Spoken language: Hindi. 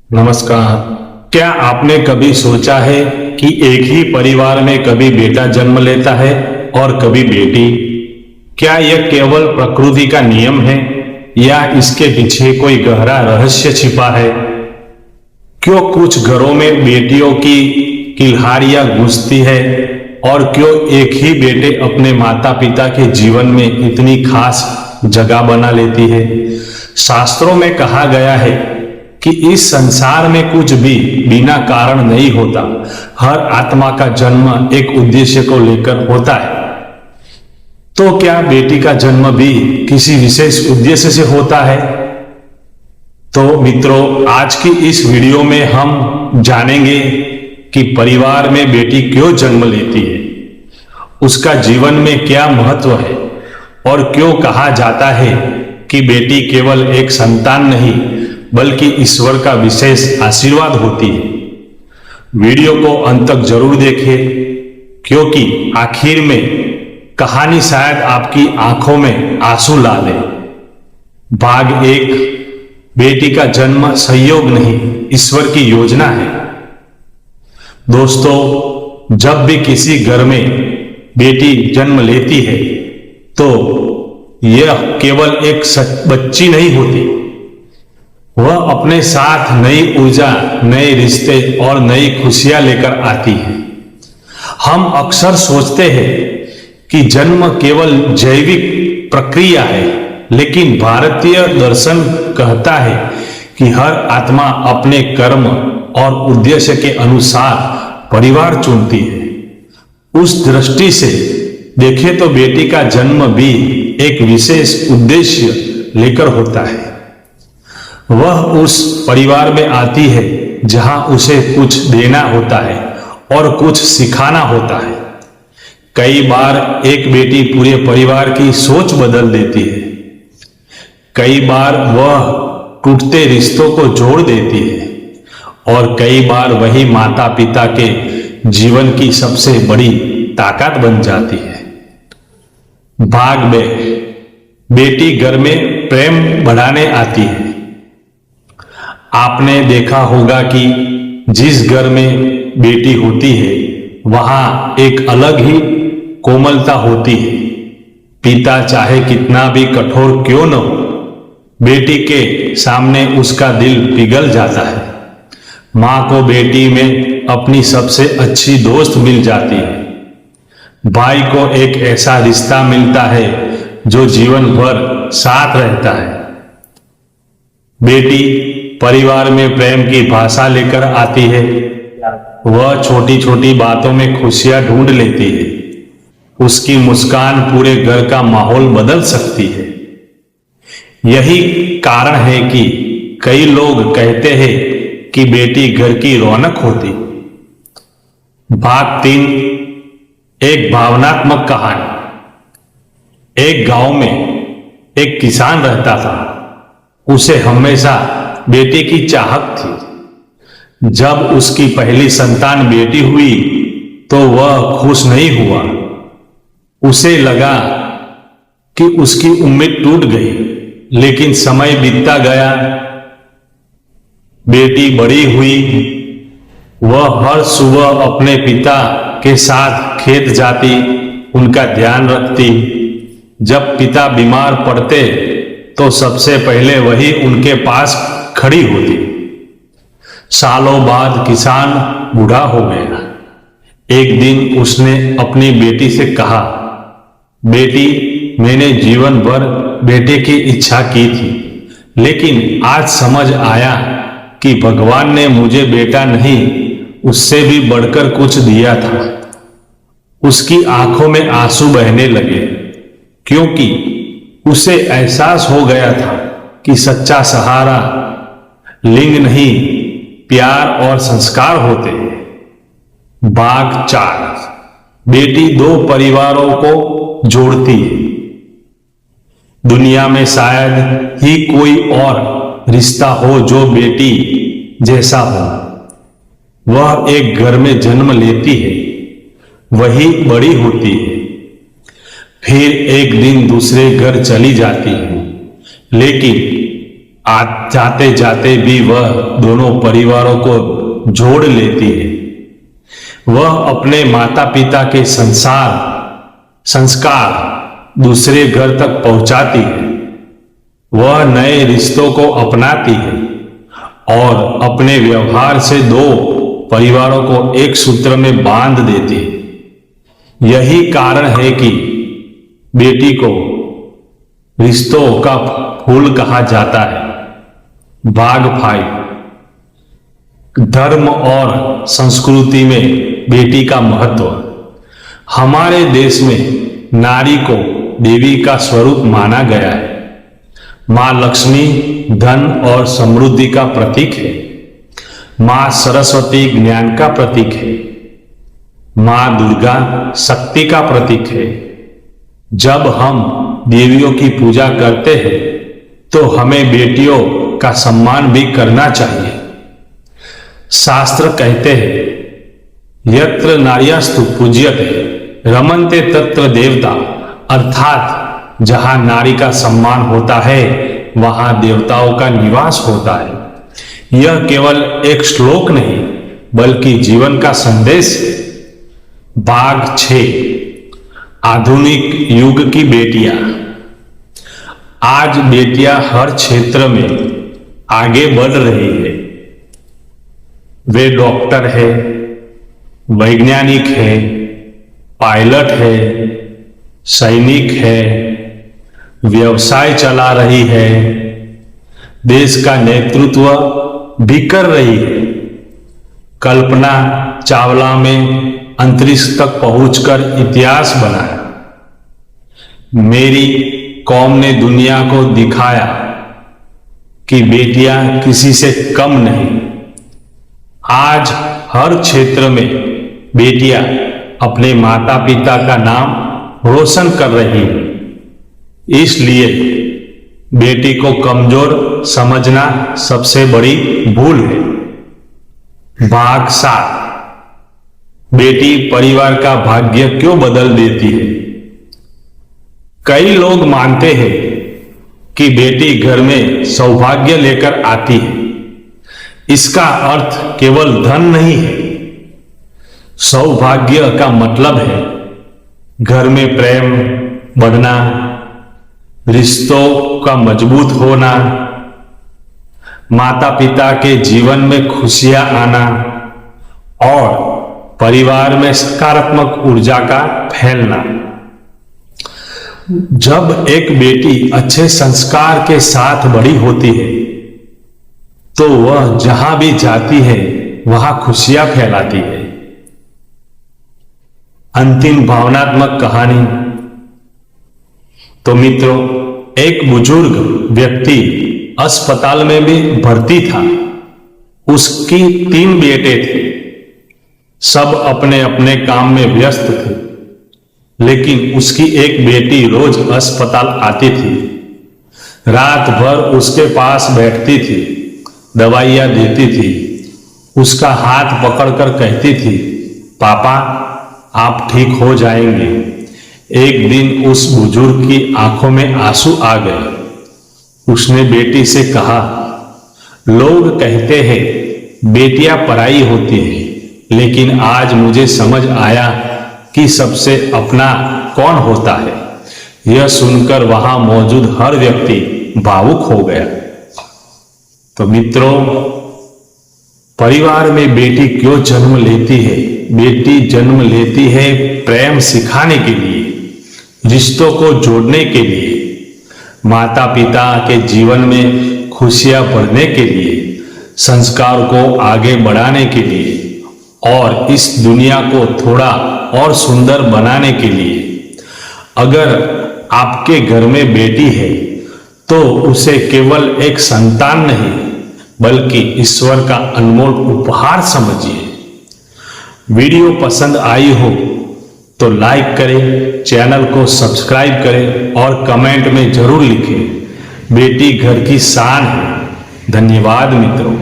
नमस्कार। क्या आपने कभी सोचा है कि एक ही परिवार में कभी बेटा जन्म लेता है और कभी बेटी? क्या यह केवल प्रकृति का नियम है या इसके पीछे कोई गहरा रहस्य छिपा है? क्यों कुछ घरों में बेटियों की किलहारियां गूंजती है और क्यों एक ही बेटे अपने माता पिता के जीवन में इतनी खास जगह बना लेती है? शास्त्रों में कहा गया है कि इस संसार में कुछ भी बिना कारण नहीं होता। हर आत्मा का जन्म एक उद्देश्य को लेकर होता है। तो क्या बेटी का जन्म भी किसी विशेष उद्देश्य से होता है? तो मित्रों, आज की इस वीडियो में हम जानेंगे कि परिवार में बेटी क्यों जन्म लेती है, उसका जीवन में क्या महत्व है और क्यों कहा जाता है कि बेटी केवल एक संतान नहीं बल्कि ईश्वर का विशेष आशीर्वाद होती है। वीडियो को अंत तक जरूर देखें, क्योंकि आखिर में कहानी शायद आपकी आंखों में आंसू ला दे। भाग 1, बेटी का जन्म संयोग नहीं, ईश्वर की योजना है। दोस्तों, जब भी किसी घर में बेटी जन्म लेती है तो यह केवल एक बच्ची नहीं होती, वह अपने साथ नई ऊर्जा, नए रिश्ते और नई खुशियां लेकर आती है। हम अक्सर सोचते हैं कि जन्म केवल जैविक प्रक्रिया है, लेकिन भारतीय दर्शन कहता है कि हर आत्मा अपने कर्म और उद्देश्य के अनुसार परिवार चुनती है। उस दृष्टि से देखें तो बेटी का जन्म भी एक विशेष उद्देश्य लेकर होता है। वह उस परिवार में आती है जहां उसे कुछ देना होता है और कुछ सिखाना होता है। कई बार एक बेटी पूरे परिवार की सोच बदल देती है। कई बार वह टूटते रिश्तों को जोड़ देती है और कई बार वही माता पिता के जीवन की सबसे बड़ी ताकत बन जाती है। भाग में बेटी घर में प्रेम बढ़ाने आती है। आपने देखा होगा कि जिस घर में बेटी होती है वहां एक अलग ही कोमलता होती है। पिता चाहे कितना भी कठोर क्यों न हो, बेटी के सामने उसका दिल पिघल जाता है। मां को बेटी में अपनी सबसे अच्छी दोस्त मिल जाती है। भाई को एक ऐसा रिश्ता मिलता है जो जीवन भर साथ रहता है। बेटी परिवार में प्रेम की भाषा लेकर आती है। वह छोटी छोटी बातों में खुशियां ढूंढ लेती है। उसकी मुस्कान पूरे घर का माहौल बदल सकती है। यही कारण है कि कई लोग कहते हैं कि बेटी घर की रौनक होती। भाग 3, एक भावनात्मक कहानी। एक गांव में एक किसान रहता था। उसे हमेशा बेटे की चाहत थी। जब उसकी पहली संतान बेटी हुई तो वह खुश नहीं हुआ। उसे लगा कि उसकी उम्मीद टूट गई, लेकिन समय बीतता गया। बेटी बड़ी हुई। वह हर सुबह अपने पिता के साथ खेत जाती, उनका ध्यान रखती। जब पिता बीमार पड़ते तो सबसे पहले वही उनके पास खड़ी होती। सालों बाद किसान बूढ़ा हो गया। एक दिन उसने अपनी बेटी से कहा, बेटी, मैंने जीवन भर बेटे की इच्छा की थी, लेकिन आज समझ आया कि भगवान ने मुझे बेटा नहीं, उससे भी बढ़कर कुछ दिया था। उसकी आंखों में आंसू बहने लगे, क्योंकि उसे एहसास हो गया था कि सच्चा सहारा लिंग नहीं, प्यार और संस्कार होते हैं। भाग 4, बेटी दो परिवारों को जोड़ती है। दुनिया में शायद ही कोई और रिश्ता हो जो बेटी जैसा हो। वह एक घर में जन्म लेती है, वही बड़ी होती है, फिर एक दिन दूसरे घर चली जाती है, लेकिन आज जाते जाते भी वह दोनों परिवारों को जोड़ लेती है। वह अपने माता पिता के संस्कार दूसरे घर तक पहुंचाती है। वह नए रिश्तों को अपनाती है और अपने व्यवहार से दो परिवारों को एक सूत्र में बांध देती है। यही कारण है कि बेटी को रिश्तों का फूल कहा जाता है। भाग 5, धर्म और संस्कृति में बेटी का महत्व। हमारे देश में नारी को देवी का स्वरूप माना गया है। मां लक्ष्मी धन और समृद्धि का प्रतीक है। मां सरस्वती ज्ञान का प्रतीक है। मां दुर्गा शक्ति का प्रतीक है। जब हम देवियों की पूजा करते हैं तो हमें बेटियों का सम्मान भी करना चाहिए। शास्त्र कहते हैं यत्र नार्यस्तु पूज्यते रमन्ते तत्र देवता, अर्थात जहां नारी का सम्मान होता है वहां देवताओं का निवास होता है। यह केवल एक श्लोक नहीं बल्कि जीवन का संदेश है। भाग 6, आधुनिक युग की बेटियां। आज बेटियां हर क्षेत्र में आगे बढ़ रही है। वे डॉक्टर है, वैज्ञानिक है, पायलट है, सैनिक है, व्यवसाय चला रही है, देश का नेतृत्व भी कर रही है। कल्पना चावला में अंतरिक्ष तक पहुंचकर इतिहास बनाया। मेरी कौम ने दुनिया को दिखाया कि बेटियां किसी से कम नहीं। आज हर क्षेत्र में बेटियां अपने माता पिता का नाम रोशन कर रही हैं। इसलिए बेटी को कमजोर समझना सबसे बड़ी भूल है। भाग 7, बेटी परिवार का भाग्य क्यों बदल देती है। कई लोग मानते हैं कि बेटी घर में सौभाग्य लेकर आती है। इसका अर्थ केवल धन नहीं है। सौभाग्य का मतलब है घर में प्रेम बढ़ना, रिश्तों का मजबूत होना, माता पिता के जीवन में खुशियां आना और परिवार में सकारात्मक ऊर्जा का फैलना। जब एक बेटी अच्छे संस्कार के साथ बड़ी होती है तो वह जहां भी जाती है वहां खुशियां फैलाती है। अंतिम भावनात्मक कहानी। तो मित्रों, एक बुजुर्ग व्यक्ति अस्पताल में भी भर्ती था। उसकी 3 बेटे थे। सब अपने अपने काम में व्यस्त थे, लेकिन उसकी एक बेटी रोज अस्पताल आती थी। रात भर उसके पास बैठती थी, दवाइयां देती थी, उसका हाथ पकड़कर कहती थी, पापा आप ठीक हो जाएंगे। एक दिन उस बुजुर्ग की आंखों में आंसू आ गए। उसने बेटी से कहा, लोग कहते हैं बेटियां पराई होती हैं, लेकिन आज मुझे समझ आया कि सबसे अपना कौन होता है। यह सुनकर वहां मौजूद हर व्यक्ति भावुक हो गया। तो मित्रों, परिवार में बेटी क्यों जन्म लेती है। बेटी जन्म लेती है प्रेम सिखाने के लिए, रिश्तों को जोड़ने के लिए, माता पिता के जीवन में खुशियां भरने के लिए, संस्कार को आगे बढ़ाने के लिए और इस दुनिया को थोड़ा और सुंदर बनाने के लिए। अगर आपके घर में बेटी है तो उसे केवल एक संतान नहीं बल्कि ईश्वर का अनमोल उपहार समझिए। वीडियो पसंद आई हो तो लाइक करें, चैनल को सब्सक्राइब करें और कमेंट में जरूर लिखें। बेटी घर की शान है। धन्यवाद मित्रों।